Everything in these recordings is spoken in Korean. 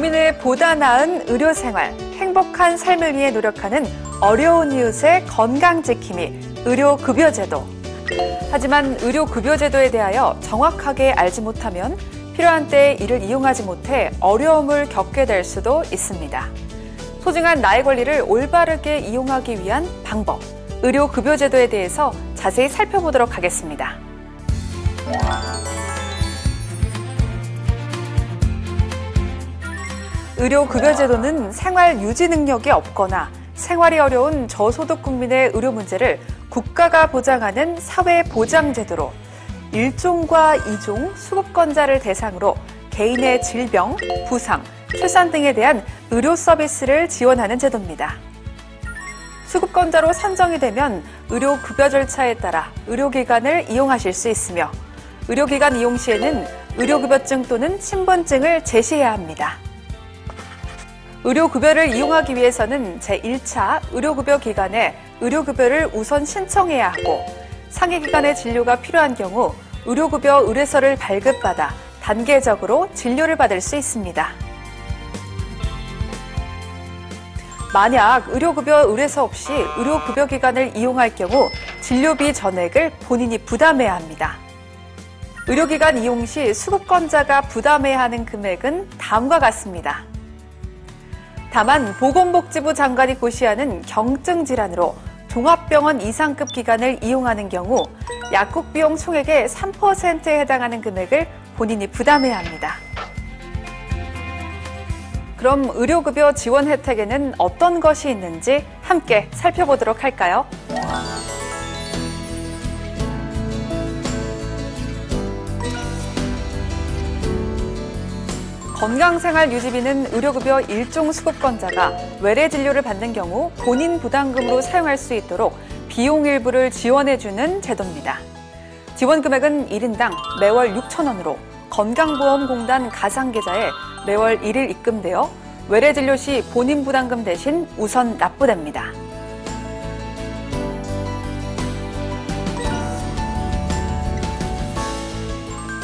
국민의 보다 나은 의료생활, 행복한 삶을 위해 노력하는 어려운 이웃의 건강지킴이 의료급여제도. 하지만 의료급여제도에 대하여 정확하게 알지 못하면 필요한 때에 이를 이용하지 못해 어려움을 겪게 될 수도 있습니다. 소중한 나의 권리를 올바르게 이용하기 위한 방법, 의료급여제도에 대해서 자세히 살펴보도록 하겠습니다. 의료급여제도는 생활 유지 능력이 없거나 생활이 어려운 저소득 국민의 의료 문제를 국가가 보장하는 사회보장제도로 1종과 2종 수급권자를 대상으로 개인의 질병, 부상, 출산 등에 대한 의료 서비스를 지원하는 제도입니다. 수급권자로 산정이 되면 의료급여 절차에 따라 의료기관을 이용하실 수 있으며 의료기관 이용 시에는 의료급여증 또는 신분증을 제시해야 합니다. 의료급여를 이용하기 위해서는 제1차 의료급여기관에 의료급여를 우선 신청해야 하고 상위기관의 진료가 필요한 경우 의료급여 의뢰서를 발급받아 단계적으로 진료를 받을 수 있습니다. 만약 의료급여 의뢰서 없이 의료급여기관을 이용할 경우 진료비 전액을 본인이 부담해야 합니다. 의료기관 이용 시 수급권자가 부담해야 하는 금액은 다음과 같습니다. 다만 보건복지부 장관이 고시하는 경증 질환으로 종합병원 이상급 기관을 이용하는 경우 약국 비용 총액의 3%에 해당하는 금액을 본인이 부담해야 합니다. 그럼 의료급여 지원 혜택에는 어떤 것이 있는지 함께 살펴보도록 할까요? 건강생활유지비는 의료급여 1종 수급권자가 외래 진료를 받는 경우 본인 부담금으로 사용할 수 있도록 비용 일부를 지원해주는 제도입니다. 지원 금액은 1인당 매월 6,000원으로 건강보험공단 가상계좌에 매월 1일 입금되어 외래 진료 시 본인 부담금 대신 우선 납부됩니다.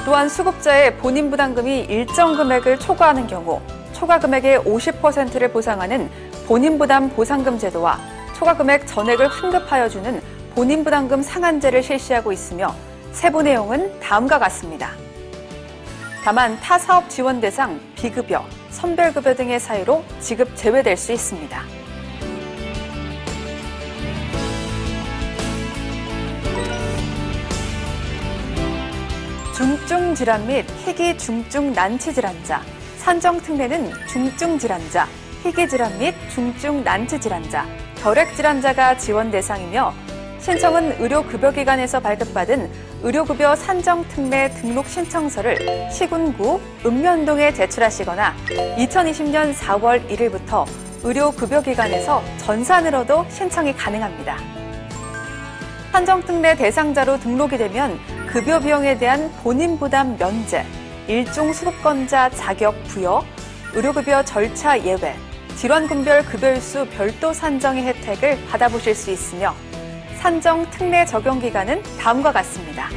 또한 수급자의 본인 부담금이 일정 금액을 초과하는 경우 초과 금액의 50%를 보상하는 본인 부담 보상금 제도와 초과 금액 전액을 환급하여 주는 본인 부담금 상한제를 실시하고 있으며 세부 내용은 다음과 같습니다. 다만 타 사업 지원 대상, 비급여, 선별급여 등의 사유로 지급 제외될 수 있습니다. 중증 질환 및 희귀 중증 난치 질환자, 산정 특례는 중증 질환자, 희귀 질환 및 중증 난치 질환자, 결핵 질환자가 지원 대상이며 신청은 의료급여기관에서 발급받은 의료급여 산정 특례 등록 신청서를 시군구 읍면동에 제출하시거나 2020년 4월 1일부터 의료급여기관에서 전산으로도 신청이 가능합니다. 산정특례 대상자로 등록이 되면 급여 비용에 대한 본인 부담 면제, 일종 수급권자 자격 부여, 의료급여 절차 예외, 질환군별 급여일수 별도 산정의 혜택을 받아보실 수 있으며 산정특례 적용 기간은 다음과 같습니다.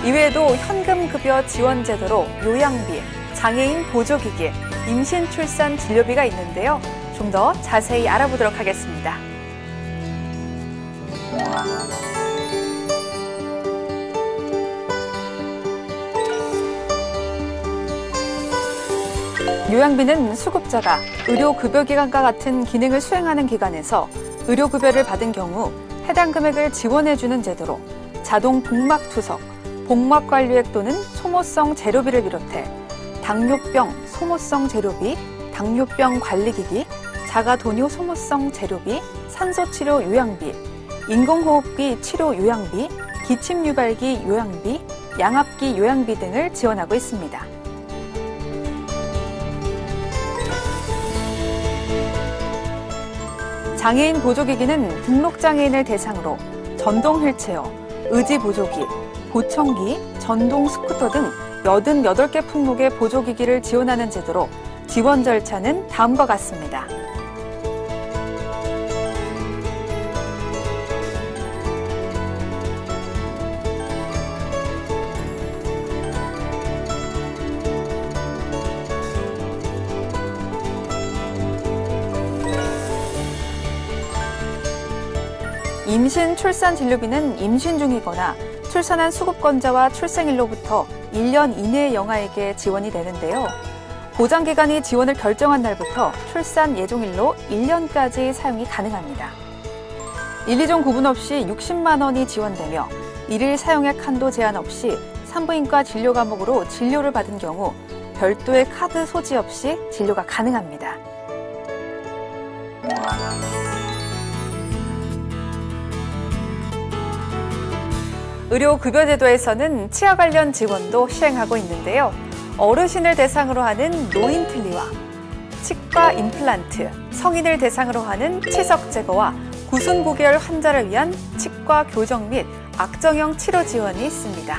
이외에도 현금급여 지원제도로 요양비, 장애인 보조기기, 임신, 출산, 진료비가 있는데요. 좀 더 자세히 알아보도록 하겠습니다. 요양비는 수급자가 의료급여기관과 같은 기능을 수행하는 기관에서 의료급여를 받은 경우 해당 금액을 지원해주는 제도로 자동 복막투석, 복막관리액 또는 소모성 재료비를 비롯해 당뇨병 소모성 재료비, 당뇨병 관리기기, 자가도뇨 소모성 재료비, 산소치료 요양비, 인공호흡기 치료 요양비, 기침유발기 요양비, 양압기 요양비 등을 지원하고 있습니다. 장애인 보조기기는 등록장애인을 대상으로 전동 휠체어, 의지보조기, 보청기, 전동 스쿠터 등 88개 품목의 보조기기를 지원하는 제도로 지원 절차는 다음과 같습니다. 임신 출산 진료비는 임신 중이거나 출산한 수급권자와 출생일로부터 1년 이내의 영아에게 지원이 되는데요. 보장기관이 지원을 결정한 날부터 출산 예정일로 1년까지 사용이 가능합니다. 1, 2종 구분 없이 60만 원이 지원되며 일일 사용액 한도 제한 없이 산부인과 진료 과목으로 진료를 받은 경우 별도의 카드 소지 없이 진료가 가능합니다. 의료급여제도에서는 치아 관련 지원도 시행하고 있는데요. 어르신을 대상으로 하는 노인 틀니와 치과 임플란트, 성인을 대상으로 하는 치석 제거와 구순 9개월 환자를 위한 치과 교정 및 악정형 치료 지원이 있습니다.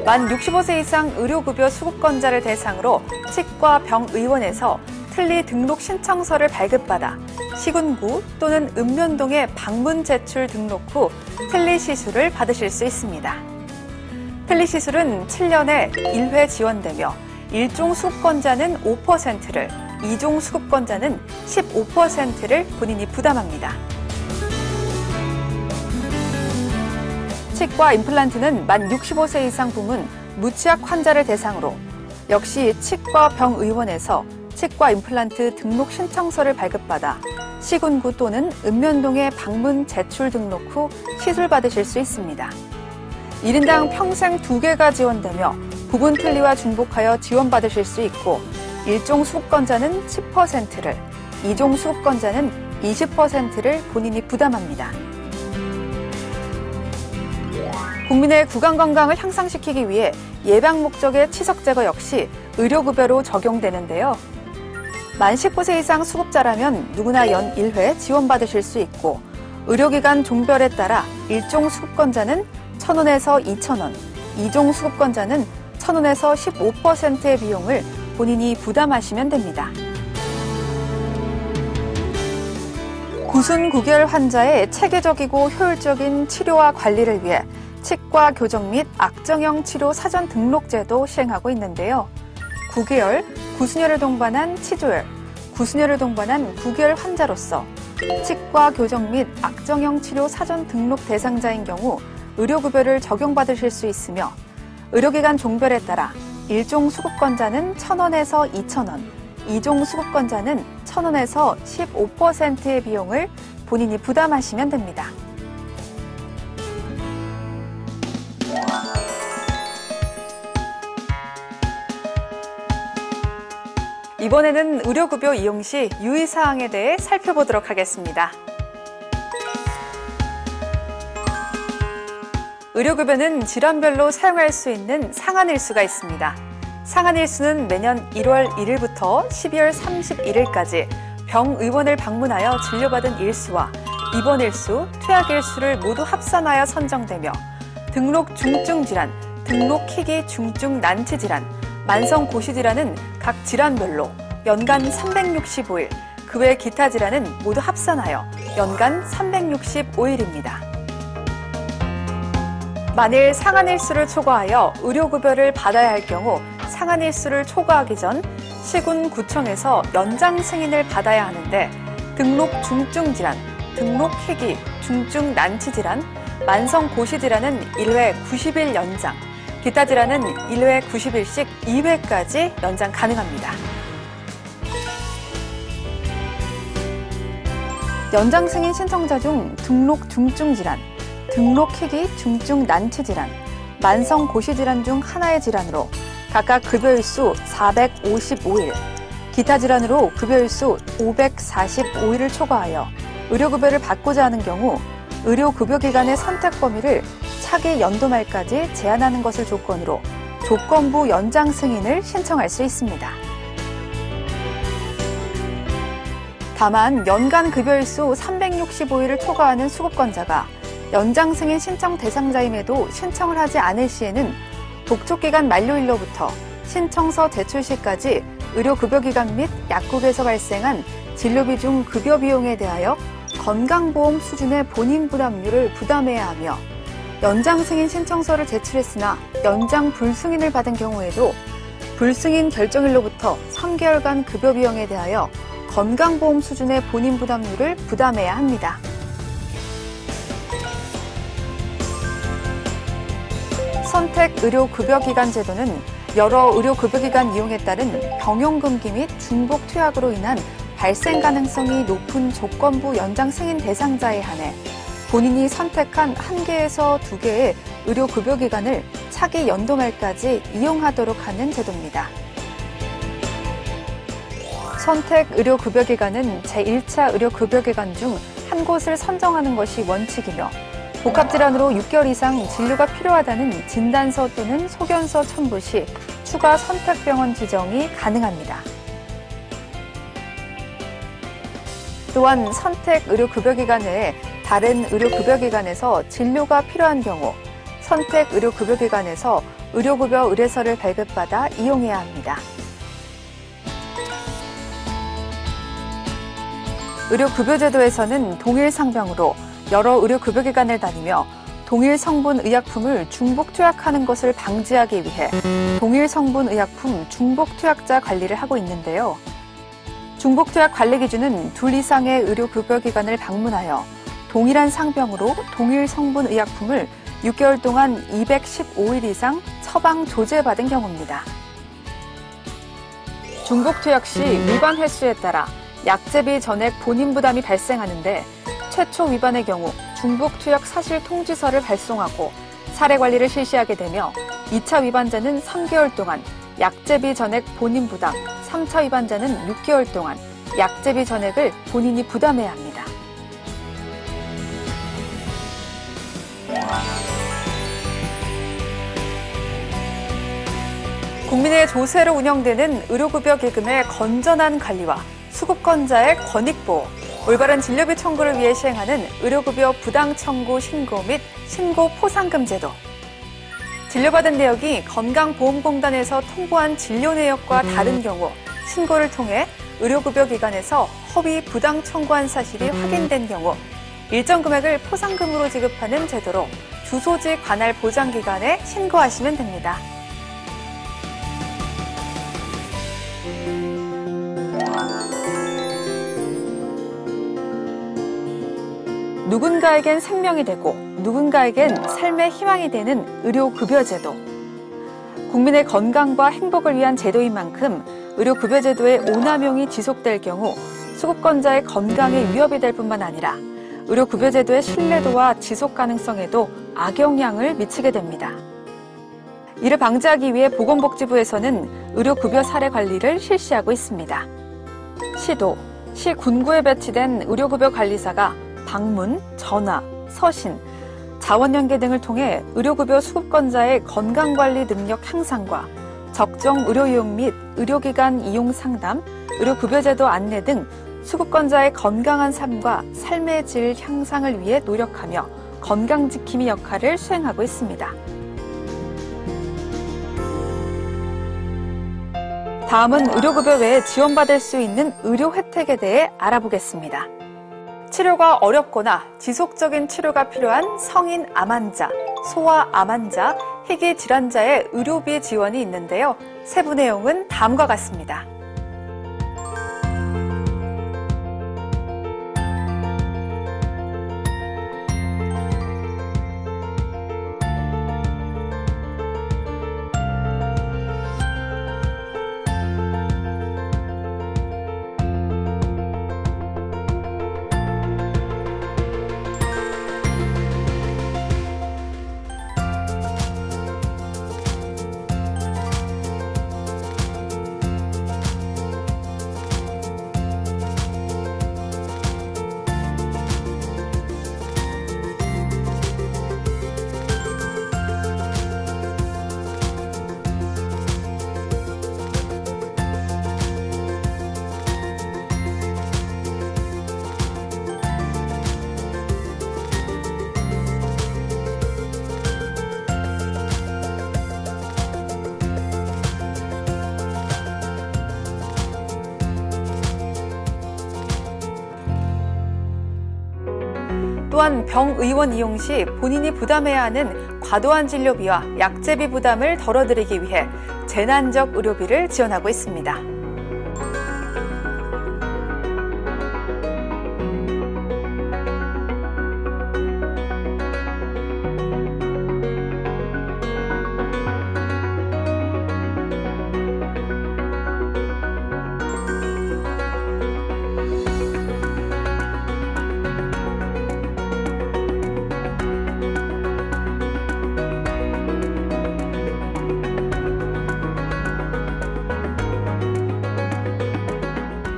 만 65세 이상 의료급여 수급권자를 대상으로 치과 병의원에서 틀니 등록 신청서를 발급받아 시군구 또는 읍면동에 방문 제출 등록 후 틀니 시술을 받으실 수 있습니다. 틀니 시술은 7년에 1회 지원되며 1종 수급권자는 5%를, 2종 수급권자는 15%를 본인이 부담합니다. 치과 임플란트는 만 65세 이상 부문 무치약 환자를 대상으로 역시 치과 병의원에서 치과 임플란트 등록 신청서를 발급받아 시군구 또는 읍면동에 방문 제출 등록 후 시술 받으실 수 있습니다. 1인당 평생 2개가 지원되며 부분 틀니와 중복하여 지원받으실 수 있고 1종 수급권자는 10%를, 2종 수급권자는 20%를 본인이 부담합니다. 국민의 구강 건강을 향상시키기 위해 예방 목적의 치석 제거 역시 의료급여로 적용되는데요. 만 19세 이상 수급자라면 누구나 연 1회 지원받으실 수 있고 의료기관 종별에 따라 1종 수급권자는 1,000원에서 2,000원, 2종 수급권자는 1,000원에서 15%의 비용을 본인이 부담하시면 됩니다. 구순 9개월 환자의 체계적이고 효율적인 치료와 관리를 위해 치과 교정 및 악정형 치료 사전 등록제도 시행하고 있는데요. 9개월, 구순혈을 동반한 치조혈, 구순혈을 동반한 9개월 환자로서 치과 교정 및 악정형 치료 사전 등록 대상자인 경우 의료급여를 적용받으실 수 있으며 의료기관 종별에 따라 1종 수급권자는 1,000원에서 2,000원, 2종 수급권자는 1,000원에서 15%의 비용을 본인이 부담하시면 됩니다. 이번에는 의료급여 이용 시 유의사항에 대해 살펴보도록 하겠습니다. 의료급여는 질환별로 사용할 수 있는 상한일수가 있습니다. 상한일수는 매년 1월 1일부터 12월 31일까지 병의원을 방문하여 진료받은 일수와 입원일수, 투약일수를 모두 합산하여 선정되며 등록 중증질환, 등록 희귀 중증 난치질환, 만성고시질환은 각 질환별로 연간 365일, 그 외 기타 질환은 모두 합산하여 연간 365일입니다. 만일 상한일수를 초과하여 의료급여를 받아야 할 경우 상한일수를 초과하기 전 시군구청에서 연장 승인을 받아야 하는데 등록 중증질환, 등록 희귀, 중증 난치질환, 만성고시질환은 1회 90일 연장, 기타 질환은 1회 90일씩 2회까지 연장 가능합니다. 연장 승인 신청자 중 등록 중증 질환, 등록 희귀 중증 난치 질환, 만성 고시 질환 중 하나의 질환으로 각각 급여일수 455일, 기타 질환으로 급여일수 545일을 초과하여 의료급여를 받고자 하는 경우 의료급여기관의 선택 범위를 차기 연도 말까지 제한하는 것을 조건으로 조건부 연장 승인을 신청할 수 있습니다. 다만 연간 급여일수 365일을 초과하는 수급권자가 연장 승인 신청 대상자임에도 신청을 하지 않을 시에는 독촉기간 만료일로부터 신청서 제출 시까지 의료급여기관 및 약국에서 발생한 진료비 중 급여 비용에 대하여 건강보험 수준의 본인 부담률을 부담해야 하며 연장 승인 신청서를 제출했으나 연장 불승인을 받은 경우에도 불승인 결정일로부터 3개월간 급여 비용에 대하여 건강보험 수준의 본인 부담률을 부담해야 합니다. 선택의료급여기간 제도는 여러 의료급여기관 이용에 따른 병용금기 및 중복투약으로 인한 발생 가능성이 높은 조건부 연장 승인 대상자에 한해 본인이 선택한 1개에서 2개의 의료급여기관을 차기 연도 말까지 이용하도록 하는 제도입니다. 선택의료급여기관은 제1차 의료급여기관 중 한 곳을 선정하는 것이 원칙이며 복합질환으로 6개월 이상 진료가 필요하다는 진단서 또는 소견서 첨부 시 추가 선택병원 지정이 가능합니다. 또한 선택의료급여기관 외에 다른 의료급여기관에서 진료가 필요한 경우 선택의료급여기관에서 의료급여 의뢰서를 발급받아 이용해야 합니다. 의료급여제도에서는 동일 상병으로 여러 의료급여기관을 다니며 동일 성분 의약품을 중복투약하는 것을 방지하기 위해 동일 성분 의약품 중복투약자 관리를 하고 있는데요. 중복투약 관리 기준은 2 이상의 의료급여기관을 방문하여 동일한 상병으로 동일 성분 의약품을 6개월 동안 215일 이상 처방 조제받은 경우입니다. 중복투약 시 위반 횟수에 따라 약제비 전액 본인 부담이 발생하는데 최초 위반의 경우 중복투약 사실 통지서를 발송하고 사례 관리를 실시하게 되며 2차 위반자는 3개월 동안 약제비 전액 본인 부담, 3차 위반자는 6개월 동안 약제비 전액을 본인이 부담해야 합니다. 국민의 조세로 운영되는 의료급여기금의 건전한 관리와 수급권자의 권익보호, 올바른 진료비 청구를 위해 시행하는 의료급여 부당청구 신고 및 신고 포상금 제도. 진료받은 내역이 건강보험공단에서 통보한 진료 내역과 다른 경우 신고를 통해 의료급여기관에서 허위 부당 청구한 사실이 확인된 경우 일정 금액을 포상금으로 지급하는 제도로 주소지 관할 보장기관에 신고하시면 됩니다. 누군가에겐 생명이 되고 누군가에겐 삶의 희망이 되는 의료급여제도. 국민의 건강과 행복을 위한 제도인 만큼 의료급여제도의 오남용이 지속될 경우 수급권자의 건강에 위협이 될 뿐만 아니라 의료급여제도의 신뢰도와 지속 가능성에도 악영향을 미치게 됩니다. 이를 방지하기 위해 보건복지부에서는 의료급여 사례 관리를 실시하고 있습니다. 시도, 시 군구에 배치된 의료급여 관리사가 방문, 전화, 서신, 자원연계 등을 통해 의료급여 수급권자의 건강관리 능력 향상과 적정 의료이용 및 의료기관 이용 상담, 의료급여제도 안내 등 수급권자의 건강한 삶과 삶의 질 향상을 위해 노력하며 건강지킴이 역할을 수행하고 있습니다. 다음은 의료급여 외에 지원받을 수 있는 의료 혜택에 대해 알아보겠습니다. 치료가 어렵거나 지속적인 치료가 필요한 성인 암 환자, 소아 암 환자, 희귀 질환자의 의료비 지원이 있는데요. 세부 내용은 다음과 같습니다. 또한 병의원 이용 시 본인이 부담해야 하는 과도한 진료비와 약제비 부담을 덜어드리기 위해 재난적 의료비를 지원하고 있습니다.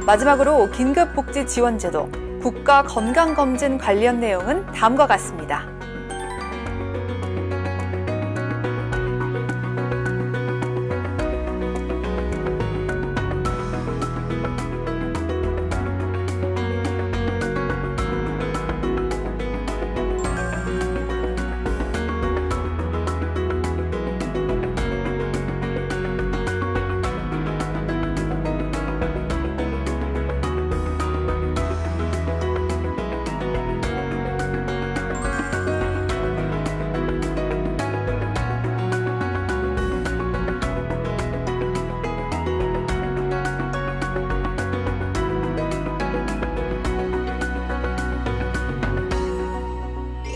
마지막으로 긴급복지지원제도, 국가건강검진 관련 내용은 다음과 같습니다.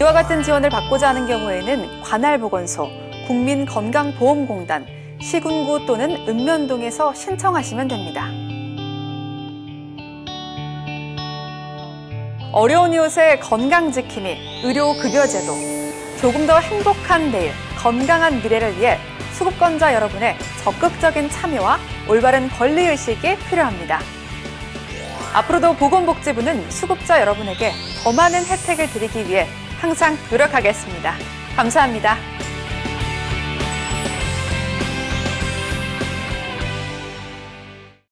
이와 같은 지원을 받고자 하는 경우에는 관할보건소, 국민건강보험공단, 시군구 또는 읍면동에서 신청하시면 됩니다. 어려운 이웃의 건강지킴이, 의료급여제도, 조금 더 행복한 내일, 건강한 미래를 위해 수급권자 여러분의 적극적인 참여와 올바른 권리의식이 필요합니다. 앞으로도 보건복지부는 수급자 여러분에게 더 많은 혜택을 드리기 위해 항상 노력하겠습니다. 감사합니다.